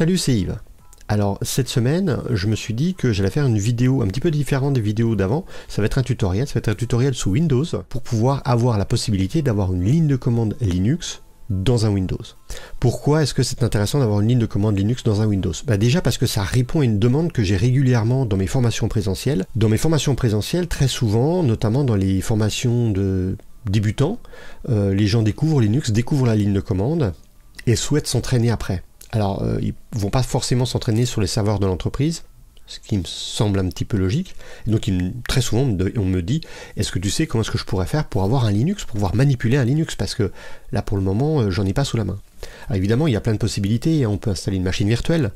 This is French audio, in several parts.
Salut, c'est Yves. Alors cette semaine, je me suis dit que j'allais faire une vidéo un petit peu différente des vidéos d'avant. Ça va être un tutoriel, sous Windows pour pouvoir avoir la possibilité d'avoir une ligne de commande Linux dans un Windows. Pourquoi est-ce que c'est intéressant d'avoir une ligne de commande Linux dans un Windows? Déjà parce que ça répond à une demande que j'ai régulièrement dans mes formations présentielles. Dans mes formations présentielles, très souvent, notamment dans les formations de débutants, les gens découvrent Linux, découvrent la ligne de commande et souhaitent s'entraîner après. Alors, ils vont pas forcément s'entraîner sur les serveurs de l'entreprise, ce qui me semble un petit peu logique. Et donc, très souvent, on me dit, est-ce que tu sais comment est-ce que je pourrais faire pour avoir un Linux, pour pouvoir manipuler un Linux? Parce que là, pour le moment, j'en ai pas sous la main. Alors évidemment, il y a plein de possibilités. On peut installer une machine virtuelle.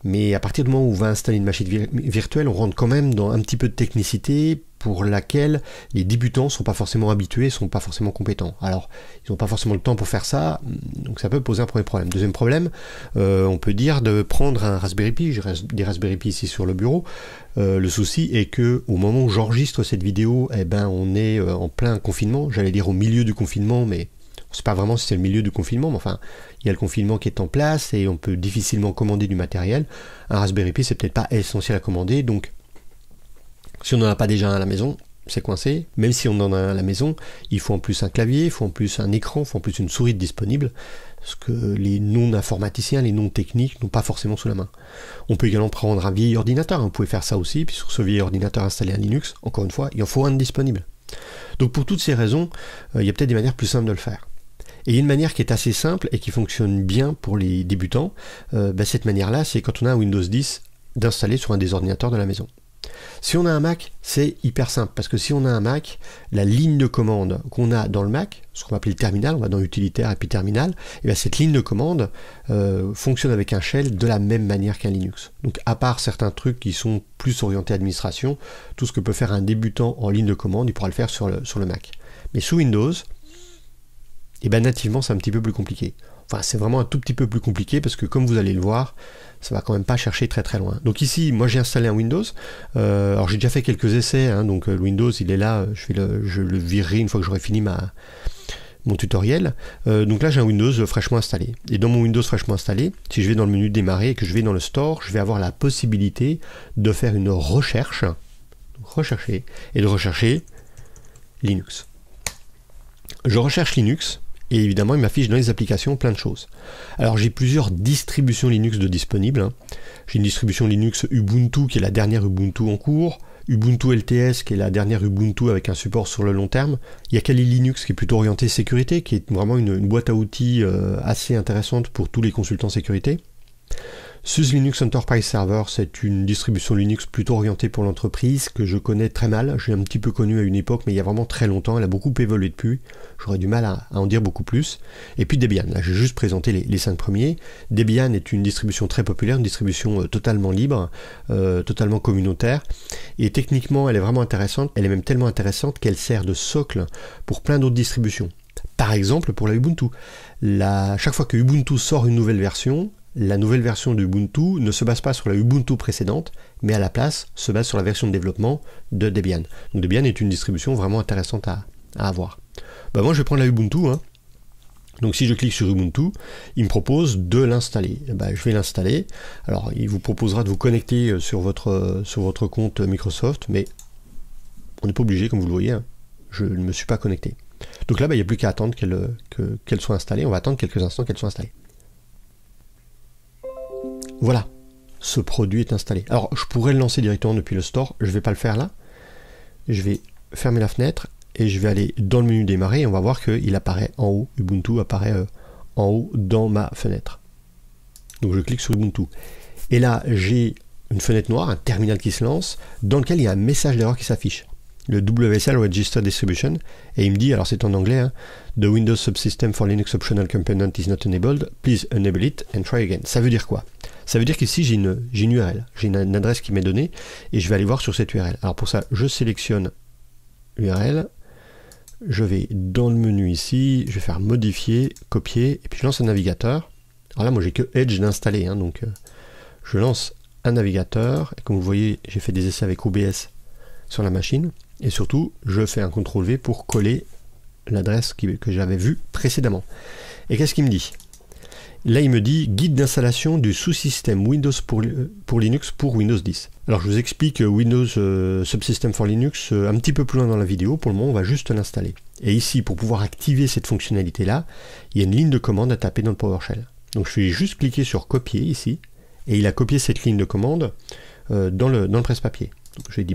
Mais à partir du moment où on va installer une machine virtuelle, on rentre quand même dans un petit peu de technicité pour laquelle les débutants ne sont pas forcément habitués, ne sont pas forcément compétents. Alors, ils n'ont pas forcément le temps pour faire ça, donc ça peut poser un premier problème. Deuxième problème, on peut dire de prendre un Raspberry Pi, j'ai des Raspberry Pi ici sur le bureau. Le souci est que au moment où j'enregistre cette vidéo, on est en plein confinement, j'allais dire au milieu du confinement, mais on ne sait pas vraiment si c'est le milieu du confinement, mais enfin, il y a le confinement qui est en place et on peut difficilement commander du matériel. Un Raspberry Pi, c'est peut-être pas essentiel à commander, donc si on n'en a pas déjà un à la maison, c'est coincé. Même si on en a un à la maison, il faut en plus un clavier, il faut en plus un écran, il faut en plus une souris disponible, ce que les non-informaticiens, les non-techniques n'ont pas forcément sous la main. On peut également prendre un vieil ordinateur, vous pouvez faire ça aussi, puis sur ce vieil ordinateur installer un Linux, encore une fois, il en faut un disponible. Donc pour toutes ces raisons, il y a peut-être des manières plus simples de le faire. Et il y a une manière qui est assez simple et qui fonctionne bien pour les débutants. Cette manière-là, c'est quand on a un Windows 10 d'installer sur un des ordinateurs de la maison. Si on a un Mac, c'est hyper simple, parce que si on a un Mac, la ligne de commande qu'on a dans le Mac, ce qu'on va appeler le terminal, on va dans utilitaire et puis terminal, et bien cette ligne de commande fonctionne avec un shell de la même manière qu'un Linux. Donc à part certains trucs qui sont plus orientés administration, tout ce que peut faire un débutant en ligne de commande, il pourra le faire sur le Mac. Mais sous Windows, nativement c'est un petit peu plus compliqué. Enfin, c'est vraiment un tout petit peu plus compliqué parce que comme vous allez le voir, ça va quand même pas chercher très très loin. Donc ici, moi j'ai installé un Windows. Alors j'ai déjà fait quelques essais, donc le Windows il est là, je le virerai une fois que j'aurai fini mon tutoriel. Donc là j'ai un Windows fraîchement installé. Et dans mon Windows fraîchement installé, si je vais dans le menu démarrer et que je vais dans le store, je vais avoir la possibilité de faire une recherche, donc rechercher, et de rechercher Linux. Je recherche Linux. Et évidemment, il m'affiche dans les applications plein de choses. Alors, j'ai plusieurs distributions Linux de disponibles. J'ai une distribution Linux Ubuntu, qui est la dernière Ubuntu en cours. Ubuntu LTS, qui est la dernière Ubuntu avec un support sur le long terme. Il y a Kali Linux, qui est plutôt orienté sécurité, qui est vraiment une boîte à outils assez intéressante pour tous les consultants sécurité. SUSE Linux Enterprise Server, c'est une distribution Linux plutôt orientée pour l'entreprise que je connais très mal. J'ai un petit peu connu à une époque, mais il y a vraiment très longtemps. Elle a beaucoup évolué depuis. J'aurais du mal à en dire beaucoup plus. Et puis Debian, là j'ai juste présenté les 5 premiers. Debian est une distribution très populaire, une distribution totalement libre, totalement communautaire. Et techniquement, elle est vraiment intéressante. Elle est même tellement intéressante qu'elle sert de socle pour plein d'autres distributions. Par exemple, pour la Ubuntu. Chaque fois que Ubuntu sort une nouvelle version, la nouvelle version d'Ubuntu ne se base pas sur la Ubuntu précédente, mais à la place se base sur la version de développement de Debian. Donc Debian est une distribution vraiment intéressante à avoir. Moi je vais prendre la Ubuntu. Donc si je clique sur Ubuntu, il me propose de l'installer. Je vais l'installer. Alors il vous proposera de vous connecter sur votre compte Microsoft, mais on n'est pas obligé, comme vous le voyez. Je ne me suis pas connecté. Donc là, il n'y a plus qu'à attendre qu'elle soit installée. On va attendre quelques instants qu'elle soit installée. Voilà, ce produit est installé. Alors, je pourrais le lancer directement depuis le store. Je ne vais pas le faire là. Je vais fermer la fenêtre et je vais aller dans le menu démarrer et on va voir qu'il apparaît en haut. Ubuntu apparaît en haut dans ma fenêtre. Donc, je clique sur Ubuntu. Et là, j'ai une fenêtre noire, un terminal qui se lance, dans lequel il y a un message d'erreur qui s'affiche. Le WSL Register Distribution, et il me dit, alors c'est en anglais, The Windows Subsystem for Linux Optional Component is not enabled, please enable it and try again. Ça veut dire quoi? Ça veut dire qu'ici j'ai une URL, j'ai une adresse qui m'est donnée, et je vais aller voir sur cette URL. Alors pour ça, je sélectionne URL, je vais dans le menu ici, je vais faire modifier, copier, et puis je lance un navigateur. Alors là, moi j'ai que Edge d'installer, donc je lance un navigateur, et comme vous voyez, j'ai fait des essais avec OBS sur la machine. Et surtout, je fais un CTRL-V pour coller l'adresse que j'avais vue précédemment. Et qu'est-ce qu'il me dit? Là, il me dit guide d'installation du sous-système Windows pour Linux pour Windows 10. Alors, je vous explique Windows Subsystem for Linux un petit peu plus loin dans la vidéo. Pour le moment, on va juste l'installer. Et ici, pour pouvoir activer cette fonctionnalité-là, il y a une ligne de commande à taper dans le PowerShell. Donc, je vais juste cliquer sur copier ici, et il a copié cette ligne de commande dans le presse-papier. Donc, je vais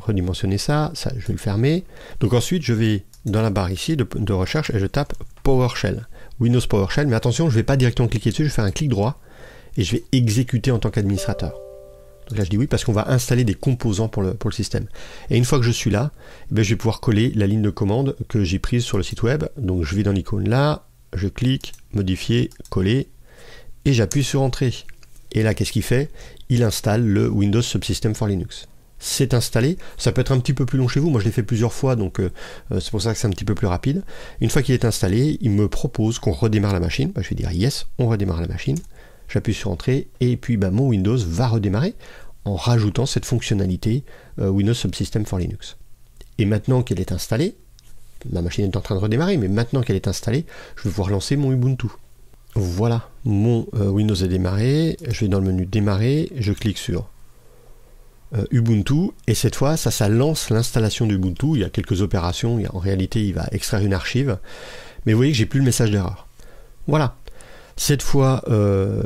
redimensionner ça, je vais le fermer. Donc ensuite, je vais dans la barre ici de recherche et je tape PowerShell. Windows PowerShell, mais attention, je ne vais pas directement cliquer dessus, je vais faire un clic droit et je vais exécuter en tant qu'administrateur. Donc là, je dis oui parce qu'on va installer des composants pour le système. Et une fois que je suis là, je vais pouvoir coller la ligne de commande que j'ai prise sur le site web. Donc je vais dans l'icône là, je clique, modifier, coller et j'appuie sur Entrée. Et là, qu'est-ce qu'il fait? Il installe le Windows Subsystem for Linux. C'est installé, ça peut être un petit peu plus long chez vous, moi je l'ai fait plusieurs fois, donc c'est pour ça que c'est un petit peu plus rapide. Une fois qu'il est installé, il me propose qu'on redémarre la machine. Je vais dire yes, on redémarre la machine, j'appuie sur Entrée, et puis mon Windows va redémarrer en rajoutant cette fonctionnalité Windows Subsystem for Linux. Et maintenant qu'elle est installée, ma machine est en train de redémarrer, mais maintenant qu'elle est installée, je vais pouvoir lancer mon Ubuntu. Voilà, mon Windows est démarré, je vais dans le menu démarrer, je clique sur Ubuntu, et cette fois ça lance l'installation d'Ubuntu. Il y a quelques opérations, en réalité il va extraire une archive, mais vous voyez que j'ai plus le message d'erreur. Voilà, cette fois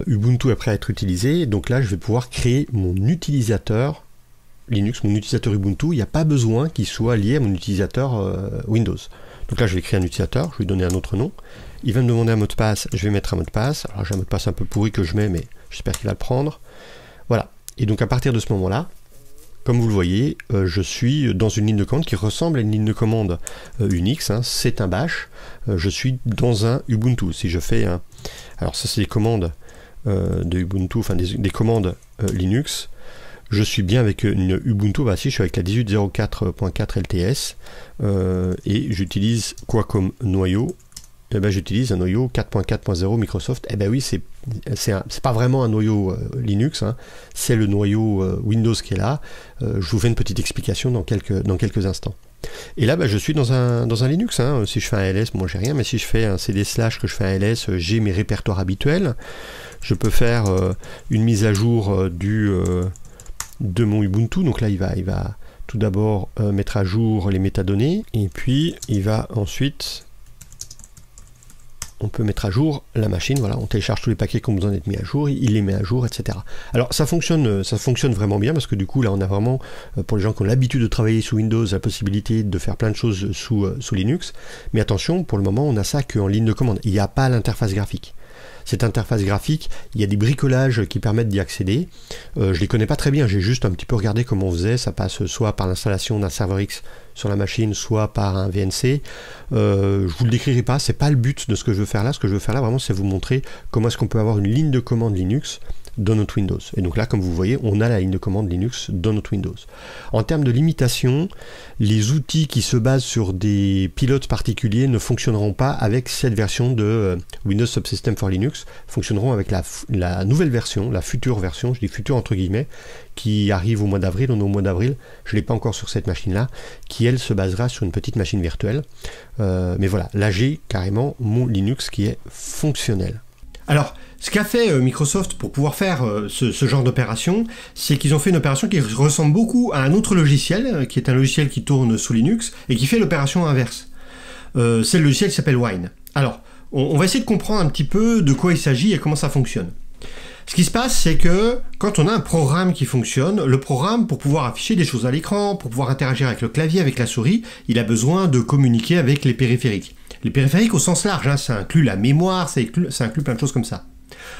Ubuntu est prêt à être utilisé, donc là je vais pouvoir créer mon utilisateur Linux, mon utilisateur Ubuntu. Il n'y a pas besoin qu'il soit lié à mon utilisateur Windows. Donc là je vais créer un utilisateur, je vais lui donner un autre nom, il va me demander un mot de passe, je vais mettre un mot de passe. Alors j'ai un mot de passe un peu pourri que je mets, mais j'espère qu'il va le prendre. Voilà, et donc à partir de ce moment là, comme vous le voyez, je suis dans une ligne de commande qui ressemble à une ligne de commande Unix, c'est un bash, je suis dans un Ubuntu. Si je fais un... Alors ça c'est des commandes de Ubuntu, enfin des commandes Linux, je suis bien avec une Ubuntu, si je suis avec la 18.04.4 LTS, et j'utilise quoi comme noyau? J'utilise un noyau 4.4.0 Microsoft. Oui, c'est pas vraiment un noyau Linux, c'est le noyau Windows qui est là. Je vous fais une petite explication dans quelques instants. Et là, je suis dans un Linux. Si je fais un ls, moi j'ai rien, mais si je fais un cd/ que je fais un ls, j'ai mes répertoires habituels. Je peux faire une mise à jour de mon Ubuntu. Donc là, il va tout d'abord mettre à jour les métadonnées, et puis il va ensuite... on peut mettre à jour la machine, voilà, on télécharge tous les paquets qui ont besoin d'être mis à jour, il les met à jour, etc. Alors ça fonctionne vraiment bien, parce que du coup là on a vraiment, pour les gens qui ont l'habitude de travailler sous Windows, la possibilité de faire plein de choses sous Linux, mais attention, pour le moment on a ça qu'en ligne de commande, il n'y a pas l'interface graphique. Cette interface graphique, il y a des bricolages qui permettent d'y accéder. Je les connais pas très bien, j'ai juste un petit peu regardé comment on faisait. Ça passe soit par l'installation d'un serveur X sur la machine, soit par un VNC. Je vous le décrirai pas, c'est pas le but de ce que je veux faire là. Ce que je veux faire là, vraiment, c'est vous montrer comment est-ce qu'on peut avoir une ligne de commande Linux dans notre Windows. Et donc là, comme vous voyez, on a la ligne de commande Linux dans notre Windows. En termes de limitation, les outils qui se basent sur des pilotes particuliers ne fonctionneront pas avec cette version de Windows Subsystem for Linux, fonctionneront avec la nouvelle version, la future version, je dis future entre guillemets, qui arrive au mois d'avril. On est au mois d'avril, je ne l'ai pas encore sur cette machine-là, qui elle se basera sur une petite machine virtuelle. Mais voilà, là j'ai carrément mon Linux qui est fonctionnel. Alors, ce qu'a fait Microsoft pour pouvoir faire ce genre d'opération, c'est qu'ils ont fait une opération qui ressemble beaucoup à un autre logiciel, qui est un logiciel qui tourne sous Linux, et qui fait l'opération inverse. C'est le logiciel qui s'appelle Wine. Alors, on va essayer de comprendre un petit peu de quoi il s'agit et comment ça fonctionne. Ce qui se passe, c'est que quand on a un programme qui fonctionne, le programme, pour pouvoir afficher des choses à l'écran, pour pouvoir interagir avec le clavier, avec la souris, il a besoin de communiquer avec les périphériques. Les périphériques au sens large, ça inclut la mémoire, ça inclut plein de choses comme ça.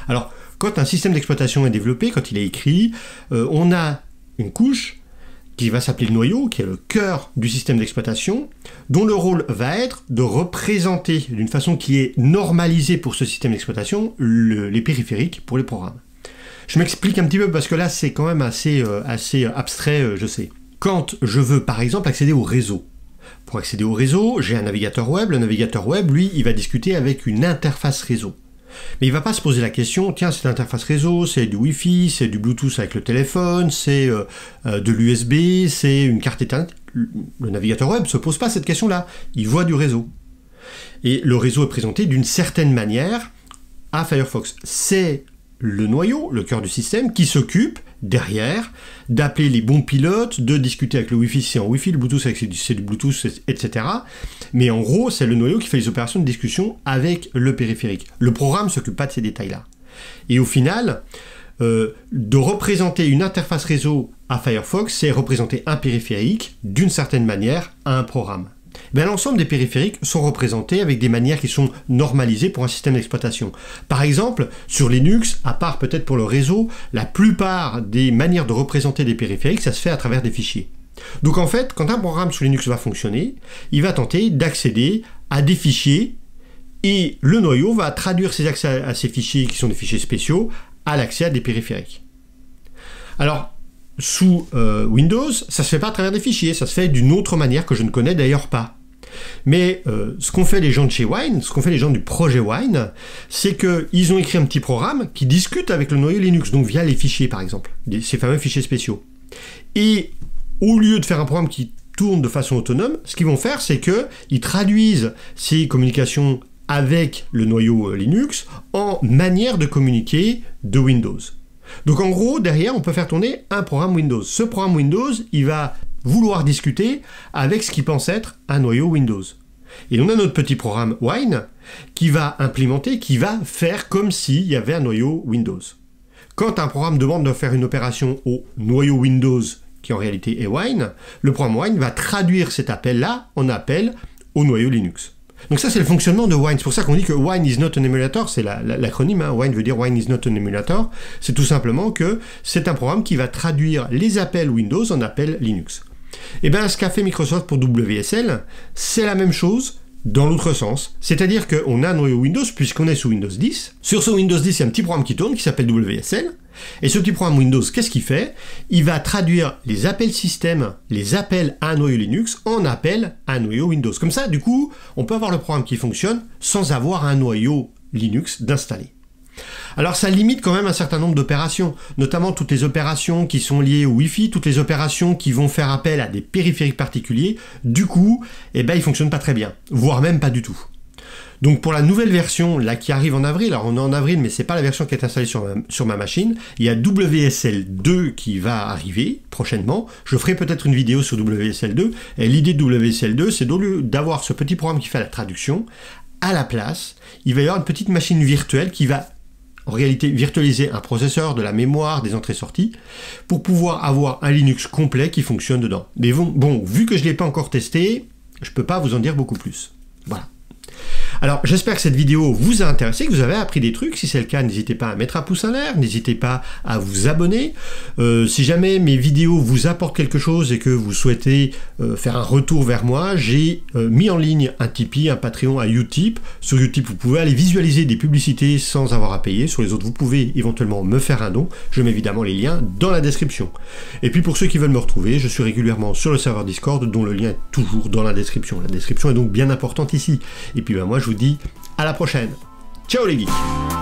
Alors, quand un système d'exploitation est développé, quand il est écrit, on a une couche qui va s'appeler le noyau, qui est le cœur du système d'exploitation, dont le rôle va être de représenter d'une façon qui est normalisée pour ce système d'exploitation les périphériques pour les programmes. Je m'explique un petit peu parce que là c'est quand même assez abstrait, je sais. Quand je veux par exemple accéder au réseau, pour accéder au réseau, j'ai un navigateur web. Le navigateur web, lui, il va discuter avec une interface réseau. Mais il ne va pas se poser la question, tiens, cette interface réseau, c'est du Wi-Fi, c'est du Bluetooth avec le téléphone, c'est de l'USB, c'est une carte Ethernet. Le navigateur web ne se pose pas cette question-là. Il voit du réseau. Et le réseau est présenté d'une certaine manière à Firefox. C'est le noyau, le cœur du système, qui s'occupe, derrière, d'appeler les bons pilotes, de discuter avec le Wi-Fi si c'est en Wi-Fi, le Bluetooth c'est du Bluetooth, etc. Mais en gros, c'est le noyau qui fait les opérations de discussion avec le périphérique. Le programme ne s'occupe pas de ces détails-là. Et au final, de représenter une interface réseau à Firefox, c'est représenter un périphérique, d'une certaine manière, à un programme. Ben, l'ensemble des périphériques sont représentés avec des manières qui sont normalisées pour un système d'exploitation. Par exemple, sur Linux, à part peut-être pour le réseau, la plupart des manières de représenter des périphériques, ça se fait à travers des fichiers. Donc en fait, quand un programme sous Linux va fonctionner, il va tenter d'accéder à des fichiers et le noyau va traduire ces accès à ces fichiers qui sont des fichiers spéciaux à l'accès à des périphériques. Alors, sous Windows, ça se fait pas à travers des fichiers, ça se fait d'une autre manière que je ne connais d'ailleurs pas. Mais ce qu'ont fait les gens de chez Wine, ce qu'ont fait les gens du projet Wine, c'est qu'ils ont écrit un petit programme qui discute avec le noyau Linux, donc via les fichiers par exemple, ces fameux fichiers spéciaux. Et au lieu de faire un programme qui tourne de façon autonome, ce qu'ils vont faire, c'est qu'ils traduisent ces communications avec le noyau Linux en manière de communiquer de Windows. Donc en gros, derrière, on peut faire tourner un programme Windows. Ce programme Windows, il va vouloir discuter avec ce qui pense être un noyau Windows. Et on a notre petit programme Wine qui va implémenter, qui va faire comme s'il y avait un noyau Windows. Quand un programme demande de faire une opération au noyau Windows, qui en réalité est Wine, le programme Wine va traduire cet appel-là en appel au noyau Linux. Donc ça, c'est le fonctionnement de Wine. C'est pour ça qu'on dit que Wine is not an emulator, c'est l'acronyme, hein. Wine veut dire Wine is not an emulator. C'est tout simplement que c'est un programme qui va traduire les appels Windows en appels Linux. Et bien, ce qu'a fait Microsoft pour WSL, c'est la même chose dans l'autre sens. C'est-à-dire qu'on a un noyau Windows puisqu'on est sous Windows 10. Sur ce Windows 10, il y a un petit programme qui tourne qui s'appelle WSL. Et ce petit programme Windows, qu'est-ce qu'il fait? Il va traduire les appels système, les appels à un noyau Linux en appels à un noyau Windows. Comme ça, du coup, on peut avoir le programme qui fonctionne sans avoir un noyau Linux d'installer. Alors ça limite quand même un certain nombre d'opérations, notamment toutes les opérations qui sont liées au Wi-Fi, toutes les opérations qui vont faire appel à des périphériques particuliers. Du coup, eh ben, ils ne fonctionnent pas très bien, voire même pas du tout. Donc pour la nouvelle version là qui arrive en avril, alors on est en avril mais c'est pas la version qui est installée sur ma machine, il y a WSL 2 qui va arriver prochainement, je ferai peut-être une vidéo sur WSL 2, et l'idée de WSL 2 c'est d'avoir ce petit programme qui fait la traduction, à la place, il va y avoir une petite machine virtuelle qui va en réalité virtualiser un processeur, de la mémoire, des entrées-sorties, pour pouvoir avoir un Linux complet qui fonctionne dedans. Mais bon, vu que je ne l'ai pas encore testé, je ne peux pas vous en dire beaucoup plus. Voilà. Alors, j'espère que cette vidéo vous a intéressé, que vous avez appris des trucs. Si c'est le cas, n'hésitez pas à mettre un pouce en l'air, n'hésitez pas à vous abonner. Si jamais mes vidéos vous apportent quelque chose et que vous souhaitez faire un retour vers moi, j'ai mis en ligne un Tipeee, un Patreon, un Utip. Sur Utip, vous pouvez aller visualiser des publicités sans avoir à payer. Sur les autres, vous pouvez éventuellement me faire un don. Je mets évidemment les liens dans la description. Et puis pour ceux qui veulent me retrouver, je suis régulièrement sur le serveur Discord, dont le lien est toujours dans la description. La description est donc bien importante ici. Et puis ben, moi, je vous dis à la prochaine. Ciao les geeks!